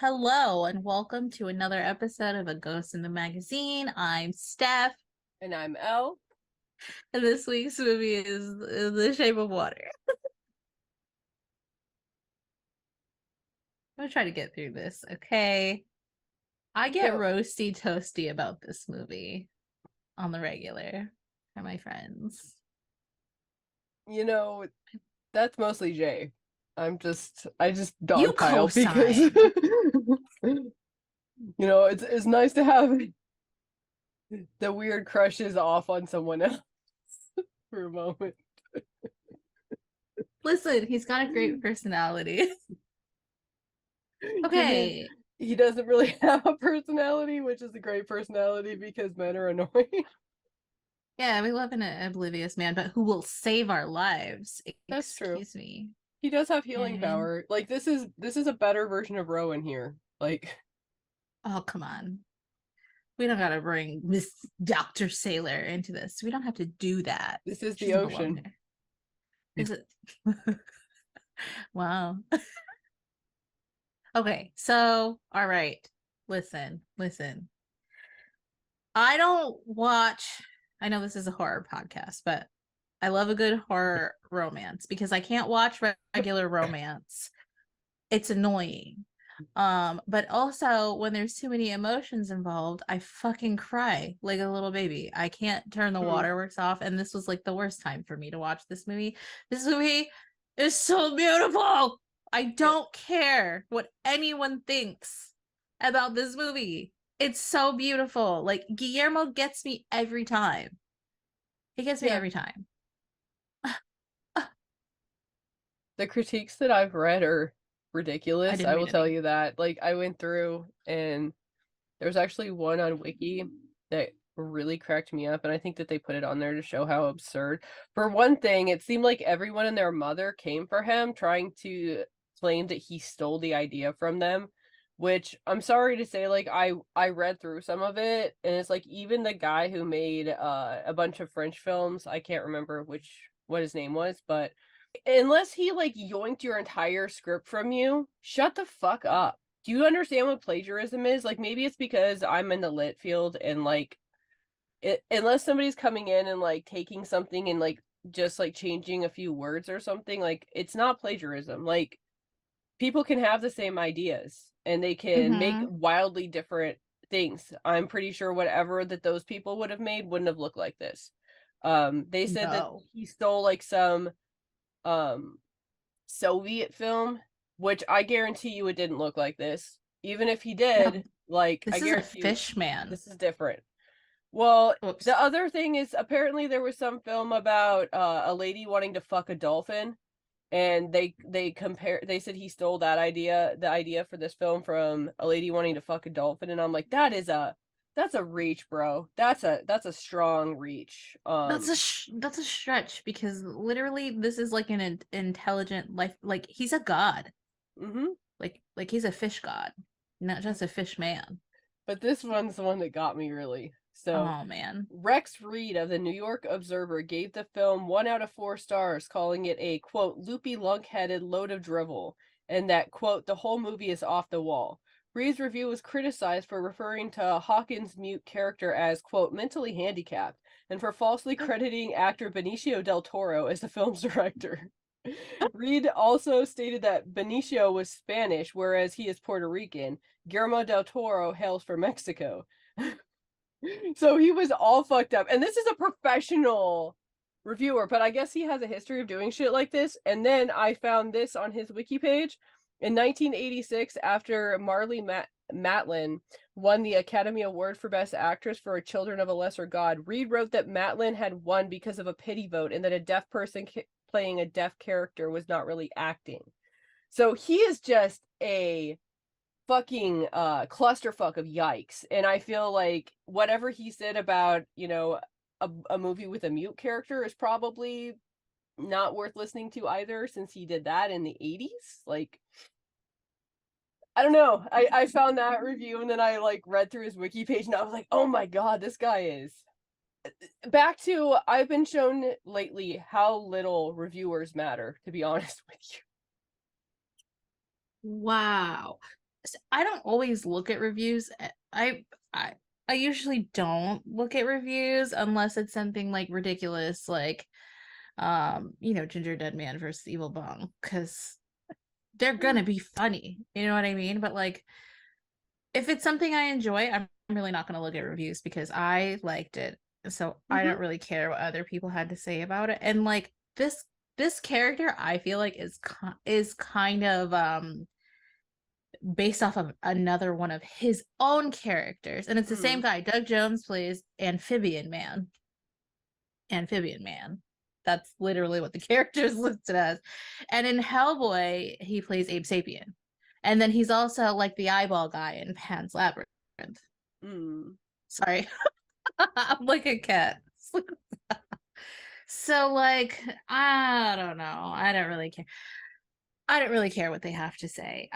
Hello and welcome to another episode of A Ghost in the Magazine. I'm Steph, And I'm Elle. and this week's movie is The Shape of Water. I'm gonna try to get through this, okay? I get So, roasty toasty about this movie on the regular from my friends. you know, that's mostly Jay. I just You dogpile because co-sign. it's nice to have the weird crushes off on someone else for a moment. Listen, he's got a great personality. You mean Okay. he doesn't really have a personality, which is a great personality because men are annoying. Yeah, we love an oblivious man, but who will save our lives? That's true. Excuse me. He does have You know what healing I mean? power. Like this is a better version of Rowan here. Like Oh, come on. We don't gotta bring Miss Dr. Sailor into this. We don't have to do that. this is She the doesn't belong ocean. there. Is it? Wow. Okay, so, all right. Listen. I don't watch, I know this is a horror podcast, but I love a good horror romance because I can't watch regular romance. It's annoying. But also when there's too many emotions involved, I fucking cry like a little baby. I can't turn the Hmm. waterworks off, and this was like the worst time for me to watch this movie. This movie is so beautiful. I Yeah. don't care what anyone thinks about this movie. It's so beautiful. Like Guillermo gets me every time. He gets me Yeah. every time. The critiques that I've read are I ridiculous. didn't I will read tell any. you that. Like I went through and there's actually one on Wiki that really cracked me up, and I think that they put it on there to show how absurd. For one thing, it seemed like everyone and their mother came for him, trying to claim that he stole the idea from them, which I'm sorry to say, like I read through some of it, and it's like even the guy who made a bunch of French films, I can't remember what his name was, but unless he like yoinked your entire script from you, shut the fuck up. Do you understand what plagiarism is? Like maybe it's because I'm in the lit field and like unless somebody's coming in and like taking something and like just like changing a few words or something, like it's not plagiarism. Like people can have the same ideas and they can make Mm-hmm. wildly different things. I'm pretty sure whatever that those people would have made wouldn't have looked like this. They said that No. he stole like some um Soviet film, which I guarantee you it didn't look like this. Even if he No, did, like I this is a guarantee you fish man. this is different. Well, the Oops. other thing is apparently there was some film about a lady wanting to fuck a dolphin, and they said he stole the idea for this film from a lady wanting to fuck a dolphin, and I'm like that's a reach, bro. That's a strong reach. That's a stretch because literally this is like an intelligent life. Like he's a god. Mhm. Like he's a fish god, not just a fish man. But this one's the one that got me really. So Oh man. Rex Reed of the New York Observer gave the film 1 out of 4 stars, calling it a, quote, loopy, lunk-headed load of drivel, and that, quote, the whole movie is off the wall. Reed's review was criticized for referring to Hawkins' mute character as, quote, mentally handicapped, and for falsely crediting actor Benicio del Toro as the film's director. Reed also stated that Benicio was Spanish, whereas he is Puerto Rican. Guillermo del Toro hails from Mexico. So he was all fucked up. And this is a professional reviewer, but I guess he has a history of doing shit like this. And then I found this on his wiki page. In 1986, after Matlin won the Academy Award for Best Actress for Children of a Lesser God, Reed wrote that Matlin had won because of a pity vote and that a deaf person playing a deaf character was not really acting. So he is just a fucking clusterfuck of yikes. And I feel like whatever he said about, a movie with a mute character is probably not worth listening to either, since he did that in the 80s. Like, I don't know. I found that review and then I like read through his wiki page and I was like, oh my god, this guy is back to I've been shown lately how little reviewers matter, to be honest with you. Wow. I don't always look at reviews. I I usually don't look at reviews unless it's something like ridiculous, like Ginger Dead Man versus Evil Bong, because they're gonna be funny. You know what I mean? But like, if it's something I enjoy, I'm really not gonna look at reviews because I liked it. So I Mm-hmm. don't really care what other people had to say about it. And like this character, I feel like is kind of based off of another one of his own characters, and it's the same Mm. guy. Doug Jones plays Amphibian Man. Amphibian Man. That's literally what the character is listed as. And in Hellboy, he plays Abe Sapien. And then he's also like the eyeball guy in Pan's Labyrinth. Mm. Sorry. I'm like a cat. So like, I don't know. I don't really care. I don't really care what they have to say.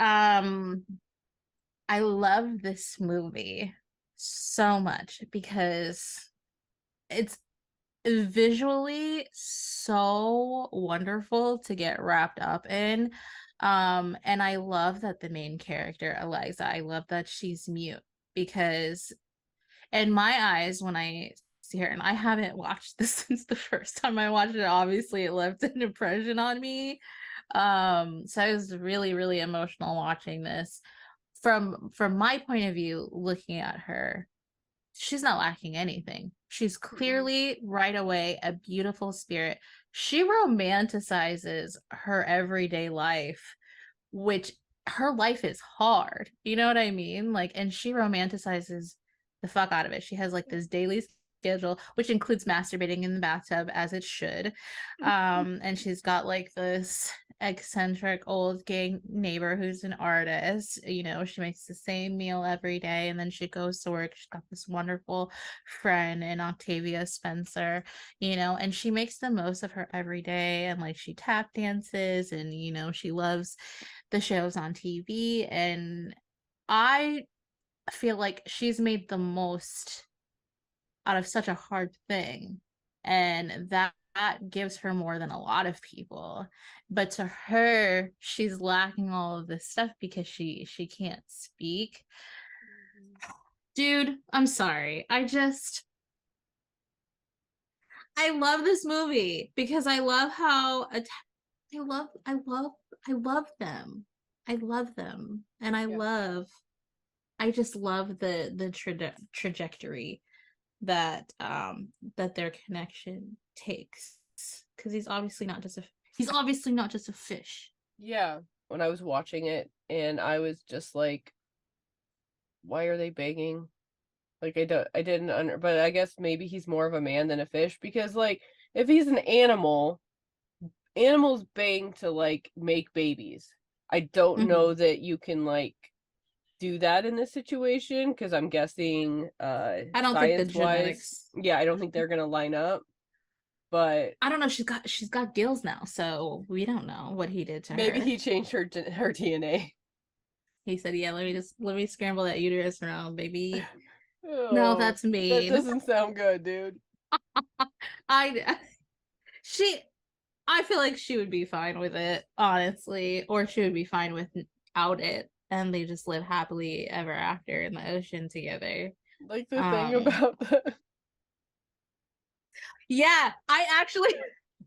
I love this movie so much because it's visually so wonderful to get wrapped up in. And I love that the main character, Eliza, I love that she's mute because in my eyes, when I see her, and I haven't watched this since the first time I watched it, obviously it left an impression on me. So I was really, really emotional watching this. From my point of view, looking at her, she's not lacking anything. She's Mm. clearly right away a beautiful spirit. She romanticizes her everyday life, which her life is hard. You know what I mean? Like, and she romanticizes the fuck out of it. She has like this daily schedule, which includes masturbating in the bathtub as it should. And she's got like this eccentric old gay neighbor who's an artist. She makes the same meal every day and then she goes to work. She's got this wonderful friend in Octavia Spencer, and she makes the most of her every day, and like she tap dances, and she loves the shows on TV. And I feel like she's made the most out of such a hard thing. And that gives her more than a lot of people. But to her, she's lacking all of this stuff because she can't speak. Dude, I'm sorry. I love this movie because I love how I love them. I love them. And Yeah. I just love the trajectory that their connection takes, because he's obviously not just a fish. Yeah. When I was watching it, and I was just like, why are they begging? Like I didn't under, but I guess maybe he's more of a man than a fish because like if he's an animal, animals bang to like make babies. I don't Mm-hmm. know that you can like do that in this situation because I'm guessing I don't think the science wise, genetics. yeah, I don't think they're gonna line up. But I don't know. She's got gills now, so we don't know what he did to maybe her. he changed her DNA. He said, "Yeah, let me scramble that uterus around, baby." No, Oh, that's that mean. doesn't sound good, dude. I she I feel like she would be fine with it, honestly, or she would be fine without it, and they just live happily ever after in the ocean together. Like the thing Um, about the yeah, I actually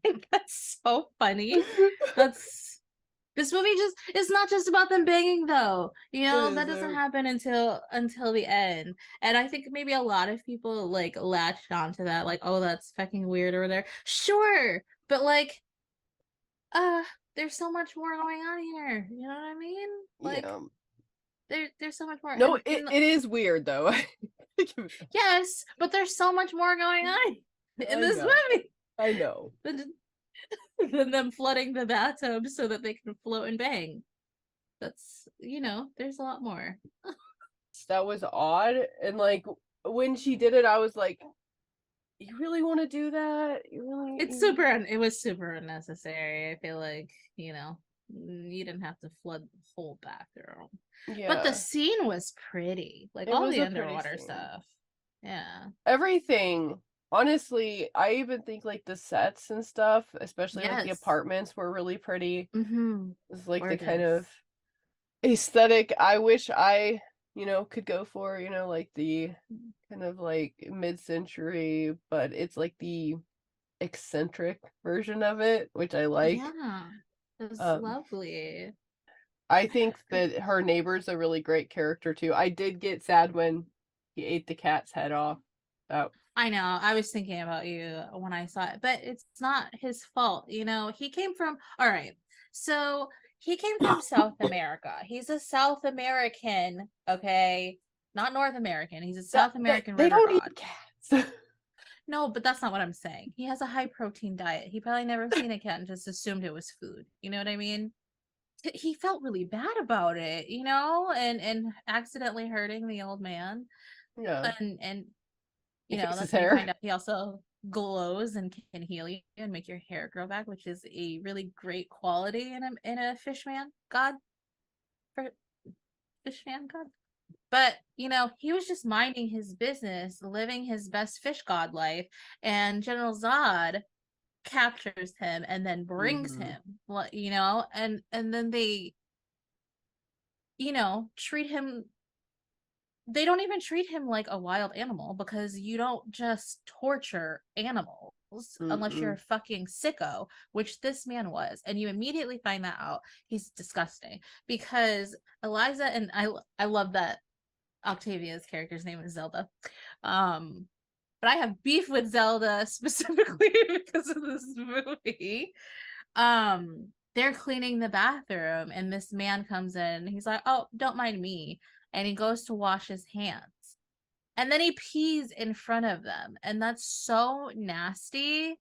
think that's so funny. That's This movie just it's not just about them banging though. it That doesn't isn't. happen until the end. And I think maybe a lot of people like latched onto that, like, oh, that's fucking weird or whatever. Sure, but like uh there's so much more going on here. You know what I mean? Like Yeah. there's so much more. No, And in it is weird though. yes, but there's so much more going on in I this know. movie I know. than, than them flooding the bathtub so that they can float and bang. That's there's a lot more. That was odd. And like when she did it, I was like, you really want to do that? It was super unnecessary. I feel like, you didn't have to flood the whole bathroom. But the Yeah. scene was pretty. Like It all was the a pretty underwater scene. stuff. Yeah. Everything. Honestly, I even think like the sets and stuff, especially like the Yes. apartments were really pretty. Mm-hmm. It's like the kind of Gorgeous. aesthetic I wish I, could go for, like the kind of like mid-century, but it's like the eccentric version of it, which I like. Yeah, it was Um, lovely. I think that her neighbor's a really great character too. I did get sad when he ate the cat's head off. That I know. I was thinking about you when I saw it, but it's not his fault. He came from, all right. So he came from South America. He's a South American, okay? Not North American. He's a that South that American they river don't god. eat cats. No, but that's not what I'm saying. He has a high protein diet. He probably never seen a cat and just assumed it was food. You know what I mean? He felt really bad about it, and accidentally hurting the old man. Yeah, And he fixes that's when you hair. find out he also glows and can heal you and make your hair grow back, which is a really great quality in a fishman god for fishman god. But he was just minding his business, living his best fish god life, and General Zod captures him and then brings Hmm. him, and then they treat him they don't even treat him like a wild animal because you don't just torture animals unless you're a Mm-mm. fucking sicko, which this man was. And you immediately find that out. He's disgusting because Eliza and I love that Octavia's character's name is Zelda. Um, but I have beef with Zelda specifically because of this movie. They're cleaning the bathroom and this man comes in. He's like, "Oh, don't mind me." And he goes to wash his hands. And then he pees in front of them. And that's so nasty.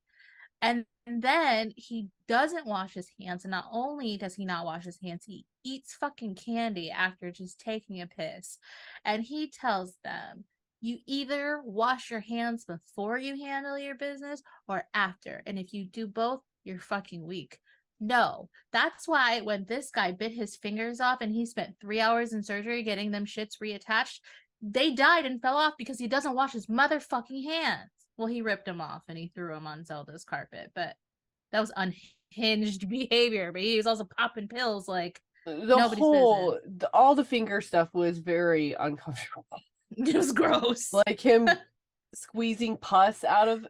And then he doesn't wash his hands. And not only does he not wash his hands, he eats fucking candy after just taking a piss. And he tells them, you either wash your hands before you handle your business or after. And if you do both, you're fucking weak. No, that's why when this guy bit his fingers off and he spent 3 hours in surgery getting them shits reattached, they died and fell off because he doesn't wash his motherfucking hands. Well, he ripped him off and he threw him on Zelda's carpet, but that was unhinged behavior. But he was also popping pills like nobody's business. All the finger stuff was very uncomfortable. It was gross. Like him squeezing pus out of.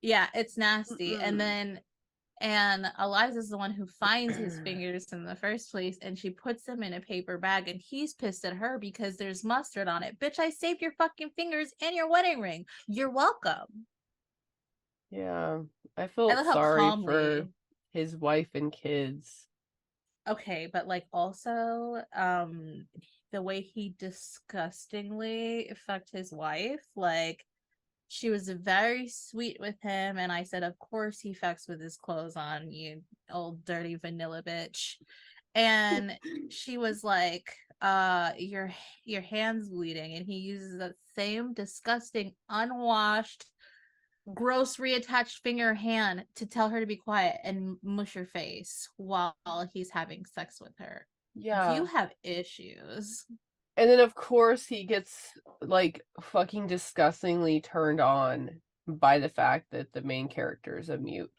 Yeah, it's nasty. And Mm-mm. then Eliza's the one who finds his fingers in the first place, and she puts them in a paper bag, and he's pissed at her because there's mustard on it. Bitch, I saved your fucking fingers and your wedding ring. You're welcome. Yeah, I I felt love how sorry for calmly. his wife and kids. Okay, but like also, the way he disgustingly fucked his wife, like she was very sweet with him, and I said, of course he fucks with his clothes on, you old dirty vanilla bitch. And she was like, your hand's bleeding, and he uses that same disgusting, unwashed, gross reattached finger hand to tell her to be quiet and mush her face while he's having sex with her. You Yeah. have issues. And then of course he gets like fucking disgustingly turned on by the fact that the main character is a mute.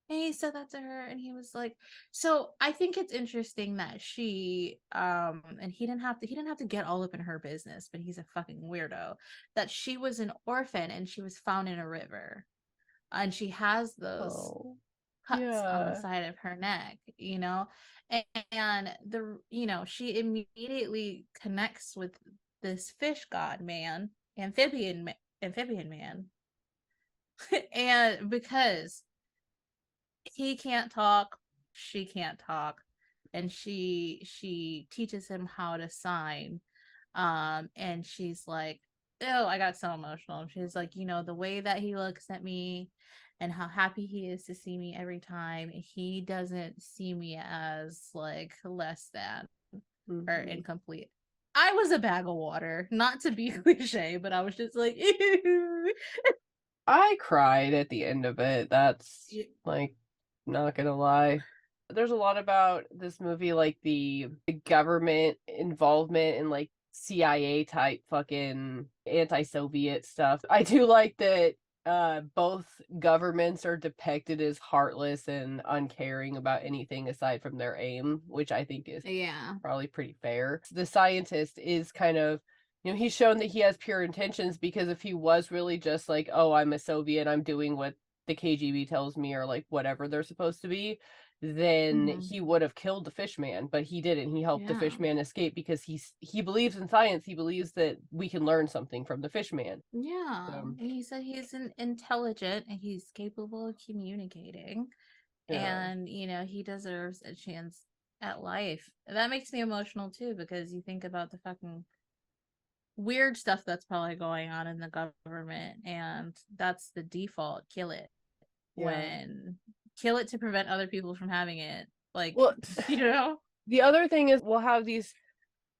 And he said that to her, and he was like, so I think it's interesting that she and he didn't have to get all up in her business, but he's a fucking weirdo, that she was an orphan and she was found in a river, and she has those Oh. cuts on the Yeah. side of her neck, and she immediately connects with this fish god man, amphibian man, and because he can't talk, she can't talk, and she teaches him how to sign, and she's like, oh, I got so emotional. She's like, the way that he looks at me and how happy he is to see me every time, he doesn't see me as like less than or Hmm. incomplete. I was a bag of water, not to be cliche, but I was just like, ew. I cried at the end of it. That's like not gonna lie. There's a lot about this movie, like the government involvement and like CIA type fucking anti-Soviet stuff. I do like that both governments are depicted as heartless and uncaring about anything aside from their aim, which I think is probably pretty fair. The scientist is kind of, he's shown that he has pure intentions, because if he was really just like, oh, I'm a Soviet, I'm doing what the KGB tells me, or like whatever they're supposed to be, then he would have killed the fishman, but he didn't. He helped the fishman escape because he believes in science. He believes that we can learn something from the fishman. And he said he's intelligent and he's capable of communicating, and he deserves a chance at life. That makes me emotional too, because you think about the fucking weird stuff that's probably going on in the government, and that's the default: kill it. Kill it to prevent other people from having it. Like, well, the other thing is, we'll have these,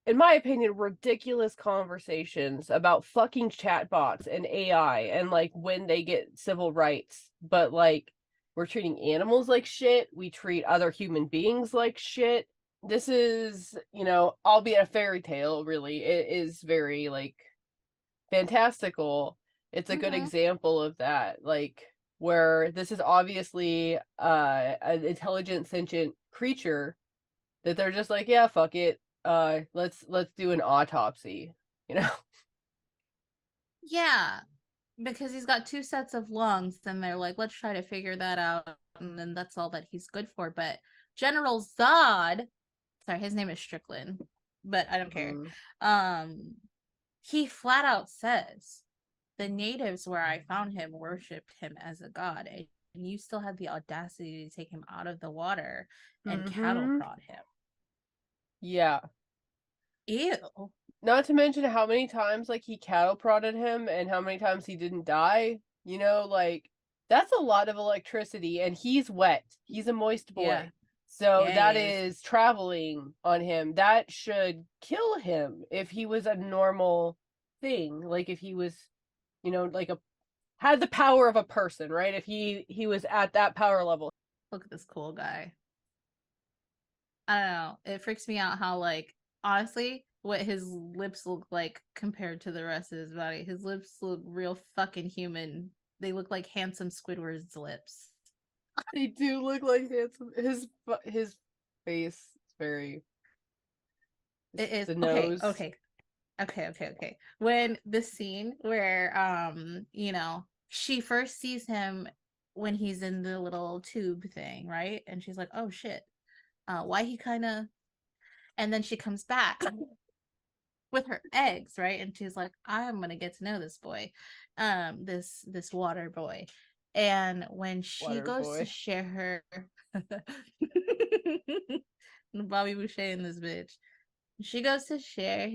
in my opinion, ridiculous conversations about fucking chatbots and AI and like when they get civil rights, but like we're treating animals like shit. We treat other human beings like shit. This is, albeit a fairy tale, really, it is very like fantastical. It's a good example of that, like where this is obviously an intelligent sentient creature that they're just like, yeah, fuck it, let's do an autopsy, Yeah, because he's got 2 sets of lungs, and they're like, let's try to figure that out, and then that's all that he's good for. But General Zod, sorry, his name is Strickland, but I don't care. He flat out says the natives where I found him worshipped him as a god, and you still had the audacity to take him out of the water and cattle prod him. Yeah. Ew. Not to mention how many times like he cattle prodded him and how many times he didn't die. Like that's a lot of electricity, and he's wet. He's a moist boy. Yeah. So that is traveling on him. That should kill him if he was a normal thing. Like if he was, like had the power of a person, right? If he was at that power level. Look at this cool guy. I don't know. It freaks me out how, like, honestly, what his lips look like compared to the rest of his body. His lips look real fucking human. They look like handsome Squidward's lips. They do look like handsome. His face is very. It is the nose. Okay. When the scene where she first sees him when he's in the little tube thing, right? And she's like, "Oh shit, why he kind of," and then she comes back with her eggs, right? And she's like, "I'm gonna get to know this boy, this water boy." And when she goes to share her Bobby Boucher in this bitch, she goes to share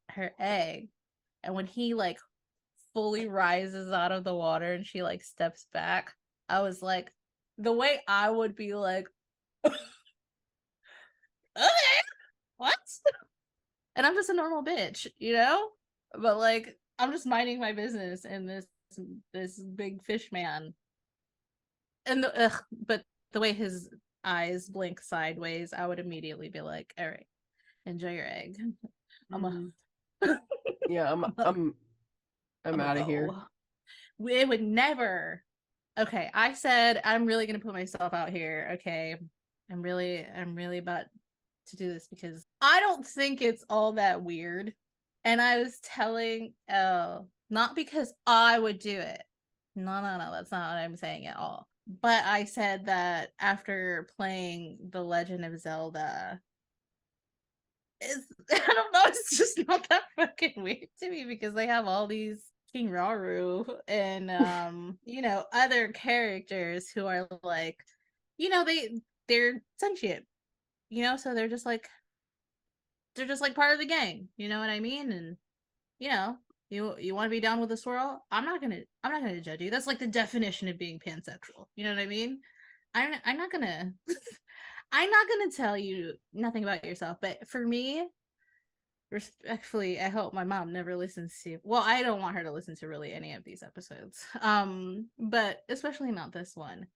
her egg, and when he like fully rises out of the water and she like steps back, I was like, the way I would be like, okay, what? And I'm just a normal bitch, but like I'm just minding my business in this big fish man, and but the way his eyes blink sideways, I would immediately be like, all right, enjoy your egg. Yeah, I'm out of here. It would never. Okay, I said I'm really gonna put myself out here. Okay, I'm really about to do this because I don't think it's all that weird. And I was telling not because I would do it. No, that's not what I'm saying at all. But I said that after playing The Legend of Zelda, I don't know, it's just not that fucking weird to me because they have all these King Rauru and other characters who are like, they're sentient, so they're just like part of the gang, you know what I mean? And you want to be down with the swirl? I'm not gonna judge you. That's like the definition of being pansexual. You know what I mean? I'm not gonna I'm not gonna tell you nothing about yourself. But for me, respectfully, I hope my mom never listens to. Well, I don't want her to listen to really any of these episodes. But especially not this one.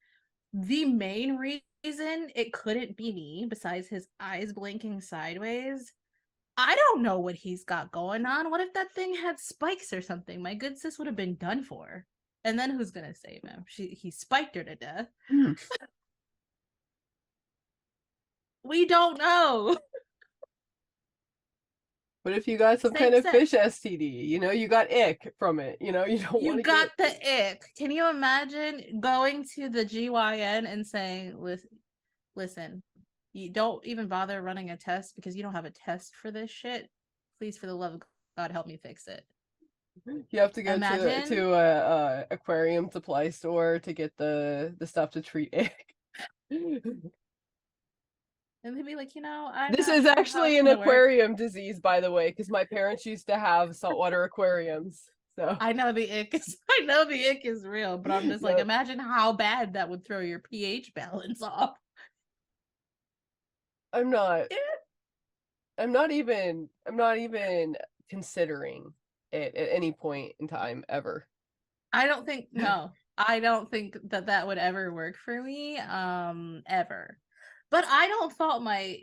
The main reason it couldn't be me, besides his eyes blinking sideways, I don't know what he's got going on. What if that thing had spikes or something? My good sis would have been done for. And then who's gonna save him? He spiked her to death. We don't know. But if you got some Same kind of set. fish STD, you got ick from it. You don't You want to got get. the ick. Can you imagine going to the GYN and saying, listen, you don't even bother running a test because you don't have a test for this shit. Please, for the love of God, help me fix it. You have to go Imagine. to a aquarium supply store to get the stuff to treat ick. And they'd be like, I'm This not is sure how actually it's an gonna work. aquarium disease, by the way, because my parents used to have saltwater aquariums. So I know the ick is real, but I'm just like, yep. imagine how bad that would throw your pH balance off. I'm not. I'm not even considering it at any point in time ever. I don't think that would ever work for me, ever. But I don't fault my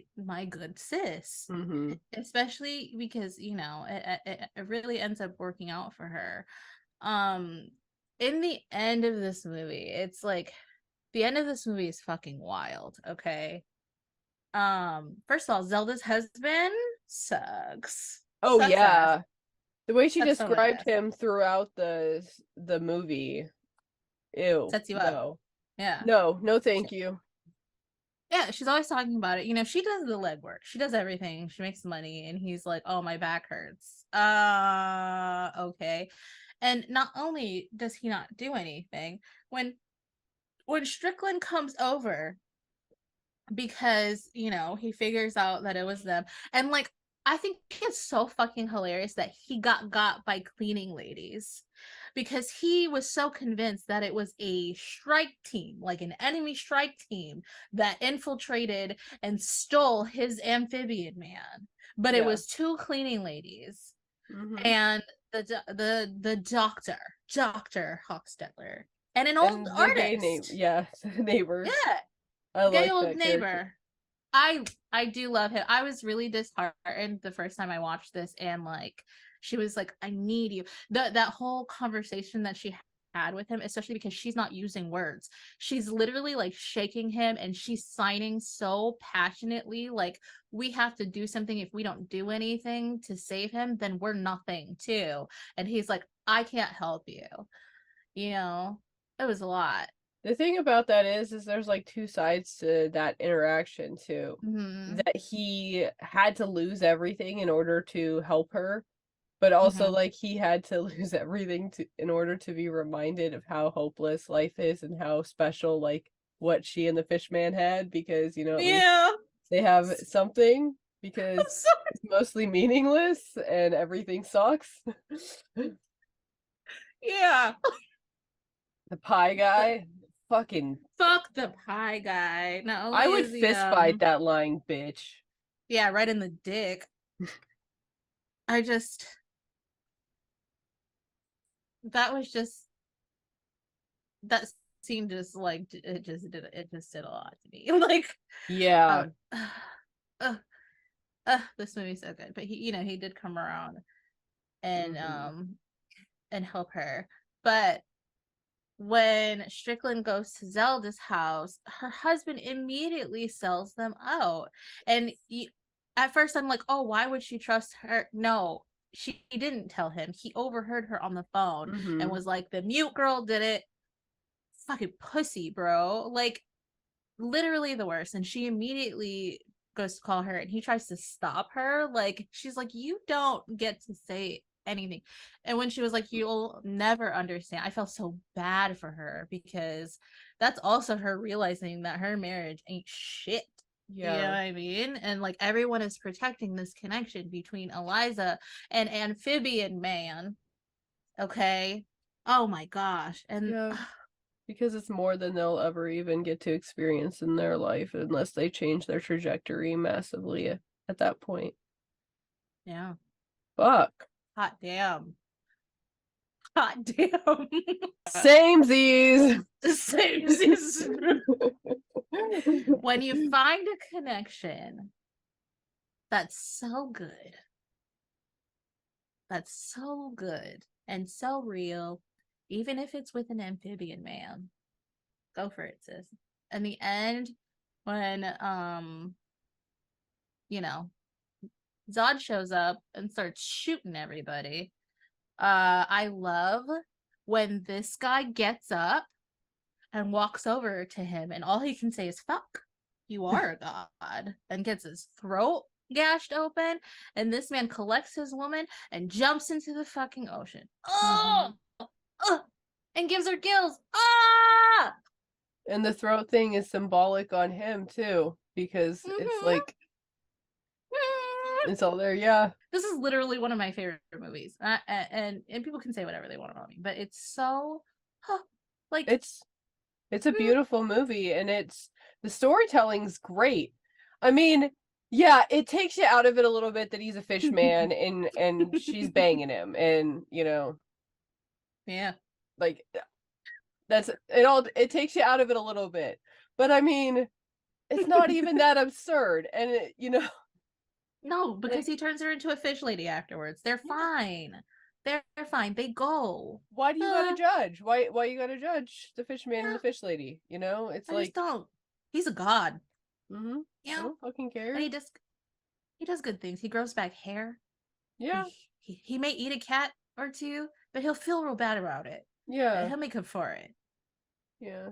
good sis, Mm-hmm. especially because it really ends up working out for her. In the end of this movie, it's like the end of this movie is fucking wild. Okay. First of all, Zelda's husband sucks. Oh Sucks ass. yeah, the way she Sucks so much described ass. him throughout the movie. Ew, Sets you up. no, Yeah. no, thank you. Yeah, she's always talking about it. She does the legwork. She does everything. She makes money, and he's like, "Oh, my back hurts." Okay. And not only does he not do anything, when Strickland comes over because he figures out that it was them, and like I think it's so fucking hilarious that he got by cleaning ladies because he was so convinced that it was a strike team, like an enemy strike team, that infiltrated and stole his amphibian man, but it Yeah. was two cleaning ladies Mm-hmm. and the Dr. Hochstetler, and an old And the gay name, artist. yeah, neighbors. Yeah, I gay like old that character. neighbor. I do love him. I was really disheartened the first time I watched this, and like she was like, "I need you." That whole conversation that she had with him, especially because she's not using words. She's literally like shaking him, and she's signing so passionately, like, "We have to do something. If we don't do anything to save him, then we're nothing too." And he's like, "I can't help you." It was a lot. The thing about that is there's like two sides to that interaction too. Mm-hmm. That he had to lose everything in order to help her, but also Mm-hmm. like he had to lose everything in order to be reminded of how hopeless life is and how special like what she and the fishman had, because at least Yeah. they have something, I'm because sorry. it's mostly meaningless and everything sucks. Yeah. The pie The guy, fucking, fuck the pie guy. Not I only would is he fist fight that lying bitch. yeah, right in the dick. I just that was just that scene just like it just did a lot to me. Like Yeah. uh, uh, this movie's so good. But he did come around and Mm-hmm. and help her. But when Strickland goes to Zelda's house, her husband immediately sells them out. And at first, I'm like, oh, why would she trust her? No, she didn't tell him. He overheard her on the phone and Mm-hmm. was like, the mute girl did it. Fucking pussy, bro. Like, literally the worst. And she immediately goes to call her and he tries to stop her. Like, she's like, you don't get to say anything. And when she was like, you'll never understand, I felt so bad for her because that's also her realizing that her marriage ain't shit. You know Yeah. what I mean? And like everyone is protecting this connection between Eliza and Amphibian Man. Okay. Oh my gosh. And Yeah. Because it's more than they'll ever even get to experience in their life unless they change their trajectory massively at that point. yeah. Fuck. Hot damn. Hot damn. Samesies. Same. When you find a connection that's so good, and so real, even if it's with an amphibian man. Go for it, sis. In the end, when you know, Zod shows up and starts shooting everybody. I love when this guy gets up and walks over to him, and all he can say is "fuck, you are a god," and gets his throat gashed open. And this man collects his woman and jumps into the fucking ocean. Oh, and gives her gills. Ah, And the throat thing is symbolic on him too, because it's like it's all there. Yeah, this is literally one of my favorite movies, and people can say whatever they want about me, but it's so like it's a beautiful movie, and the storytelling's great. I mean, yeah, it takes you out of it a little bit that he's a fish man and she's banging him, and yeah, like that's it all. It takes you out of it a little bit, but I mean, it's not even that absurd, and no, because he turns her into a fish lady afterwards. They're fine. They're fine. They go. Why do you gotta judge? Why you gotta judge the fish man and the fish lady? It's I like just don't. He's a god. I don't fucking care. And he does good things. He grows back hair. Yeah. He may eat a cat or two, but he'll feel real bad about it. Yeah. He'll make up for it. Yeah.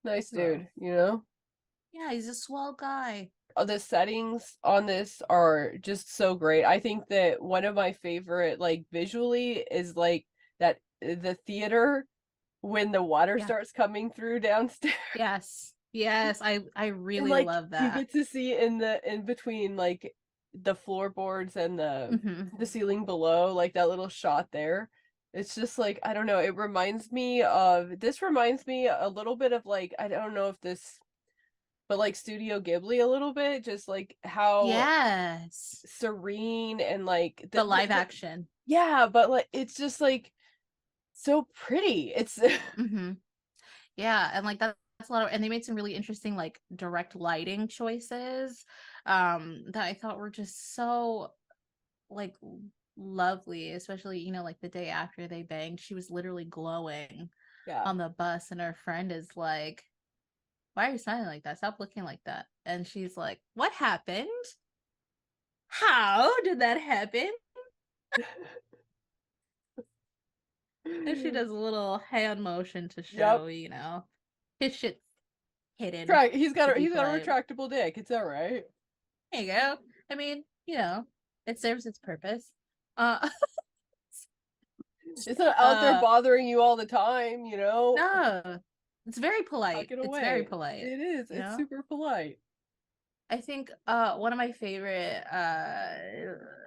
Nice So, dude, Yeah, he's a swell guy. The settings on this are just so great. I think that one of my favorite, like visually, is like that the theater when the water starts coming through downstairs. Yes, I really like, love you that. get to see in between like the floorboards and the ceiling below, like that little shot there. It's just like, I don't know, this reminds me a little bit of like, I don't know if this, but like Studio Ghibli a little bit, just like how serene and like the live action. Yeah, but like it's just like so pretty. It's Yeah, and like that's a lot of, and they made some really interesting like direct lighting choices that I thought were just so like lovely, especially like the day after they banged, she was literally glowing on the bus, and her friend is like, why are you smiling like that? Stop looking like that. And she's like, what happened? How did that happen? And she does a little hand motion to show, his shit's hidden. He's got a retractable dick. It's all right. There you go. I mean, it serves its purpose. It's not out there bothering you all the time, No, it's very polite. It's very polite. It is. It's super polite. I think one of my favorite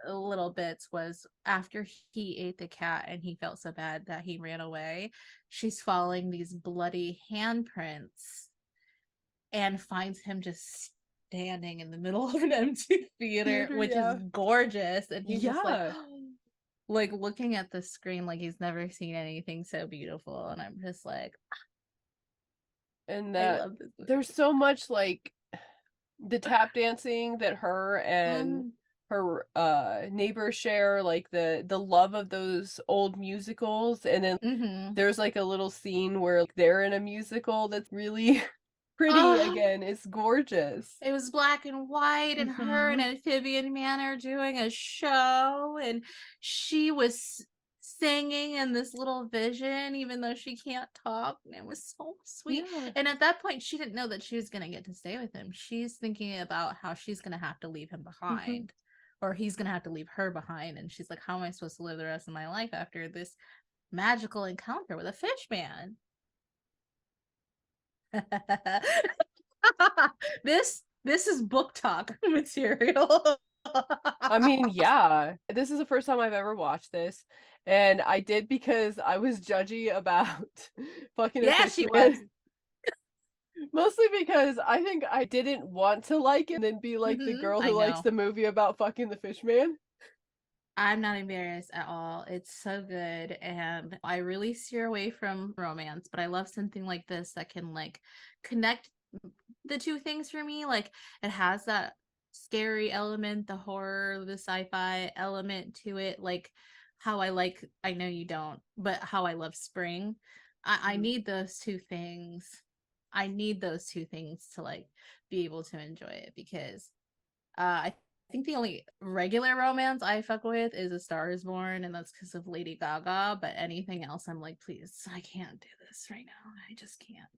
little bits was after he ate the cat and he felt so bad that he ran away. She's following these bloody handprints and finds him just standing in the middle of an empty theater, which is gorgeous. And he's just like looking at the screen like he's never seen anything so beautiful. And I'm just like, and that there's so much like the tap dancing that her and her neighbor share, like the love of those old musicals. And then there's like a little scene where they're in a musical that's really pretty again. It's gorgeous. It was black and white, and her and Amphibian Man are doing a show, and she was singing in this little vision, even though she can't talk. And it was so sweet. Yeah. And at that point, she didn't know that she was going to get to stay with him. She's thinking about how she's going to have to leave him behind, or he's going to have to leave her behind. And she's like, how am I supposed to live the rest of my life after this magical encounter with a fish man? This is book talk material. I mean, yeah, this is the first time I've ever watched this, and I did because I was judgy about fucking she was. Mostly because I think I didn't want to like it and then be like the girl who likes the movie about fucking the fish man. I'm not embarrassed at all. It's so good, and I really steer away from romance, but I love something like this that can like connect the two things for me. Like, it has that scary element, the horror, the sci-fi element to it, like how I know you don't, but how I love spring. I need those two things. I need those two things to like be able to enjoy it because I think the only regular romance I fuck with is A Star Is Born, and that's because of Lady Gaga. But anything else, I'm like, please, I can't do this right now. I just can't.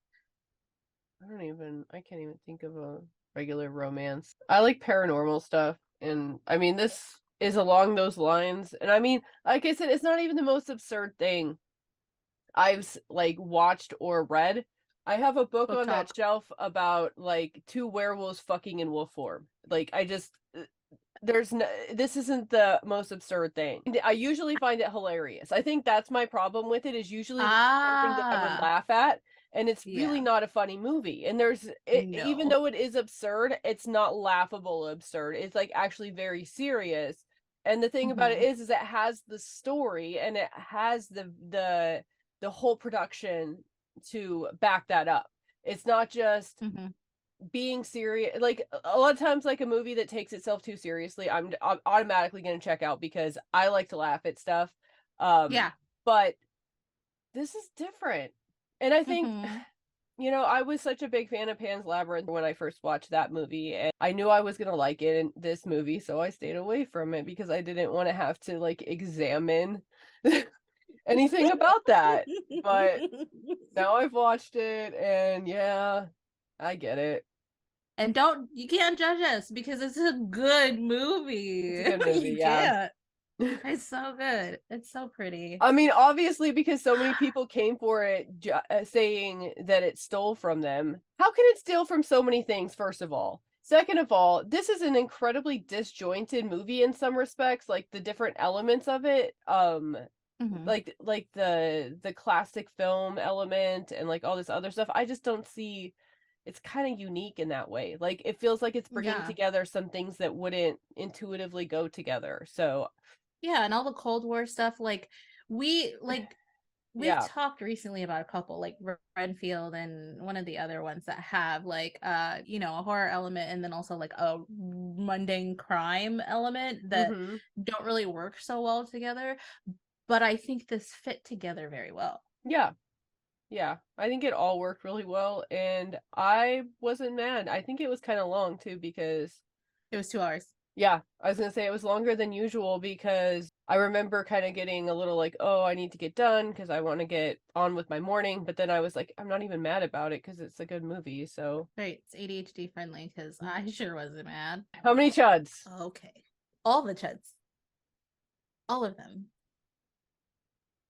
I can't even think of a regular romance. I like paranormal stuff, and I mean, this is along those lines. And I mean, like I said, it's not even the most absurd thing I've like watched or read. I have a book Book on that talk. shelf about like two werewolves fucking in wolf form. Like I just there's no, this isn't the most absurd thing. I usually find it hilarious. I think that's my problem with it is usually this is something that I would Ah, laugh at and it's really yeah. not a funny movie. And even No. though it is absurd, it's not laughable absurd. It's like actually very serious. And the thing about it Mm-hmm. is it has the story and it has the whole production to back that up. It's not just Mm-hmm. being serious. Like a lot of times, like a movie that takes itself too seriously, I'm automatically going to check out because I like to laugh at stuff. Yeah. But this is different, and I think Mm-hmm. I was such a big fan of Pan's Labyrinth when I first watched that movie, and I knew I was gonna like it in this movie, so I stayed away from it because I didn't want to have to like examine anything about that. But now I've watched it, and yeah, I get it. And you can't judge us because it's a good movie. It's a good movie, You yeah. can't. It's so good. It's so pretty. I mean, obviously, because so many people came for it saying that it stole from them. How can it steal from so many things, first of all? Second of all, this is an incredibly disjointed movie in some respects, like the different elements of it. Mm-hmm. Like the classic film element and like all this other stuff. I just don't see it's kind of unique in that way. Like it feels like it's bringing Yeah. together some things that wouldn't intuitively go together. So, Yeah, and all the Cold War stuff, we we've yeah. talked recently about a couple like Renfield and one of the other ones that have a horror element and then also like a mundane crime element that Mhm. don't really work so well together. But I think this fit together very well. Yeah. Yeah, I think it all worked really well, and I wasn't mad. I think it was kind of long too because, It was 2 hours. yeah, I was gonna say it was longer than usual because I remember kind of getting a little like, oh, I need to get done because I want to get on with my morning. But then I was like, I'm not even mad about it because it's a good movie. So, Right, it's ADHD friendly because I sure wasn't mad. how many chuds? Okay. All the chuds. All of them.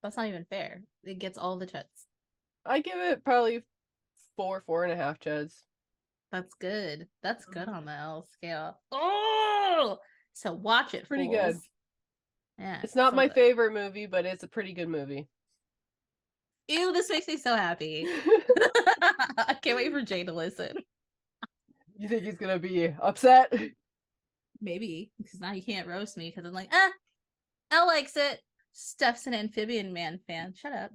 That's not even fair. It gets all the chuds. I give it probably 4.5 chuds. That's good. That's good Mhm. on the L scale. Oh, so watch it, Pretty fools. good. Yeah, It's not so my good. favorite movie, but it's a pretty good movie. Ew, this makes me so happy. I can't wait for Jay to listen. You think he's gonna be upset? Maybe because now you can't roast me because I'm like, Elle likes it. Stef's an Amphibian Man fan. Shut up.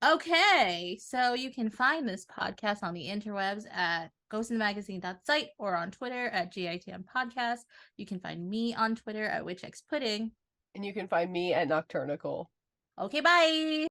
Okay, so you can find this podcast on the interwebs at ghostinthemagazine.site or on Twitter at GITM Podcast. You can find me on Twitter at WitchXPudding. And you can find me at Nocturnical. Okay, bye.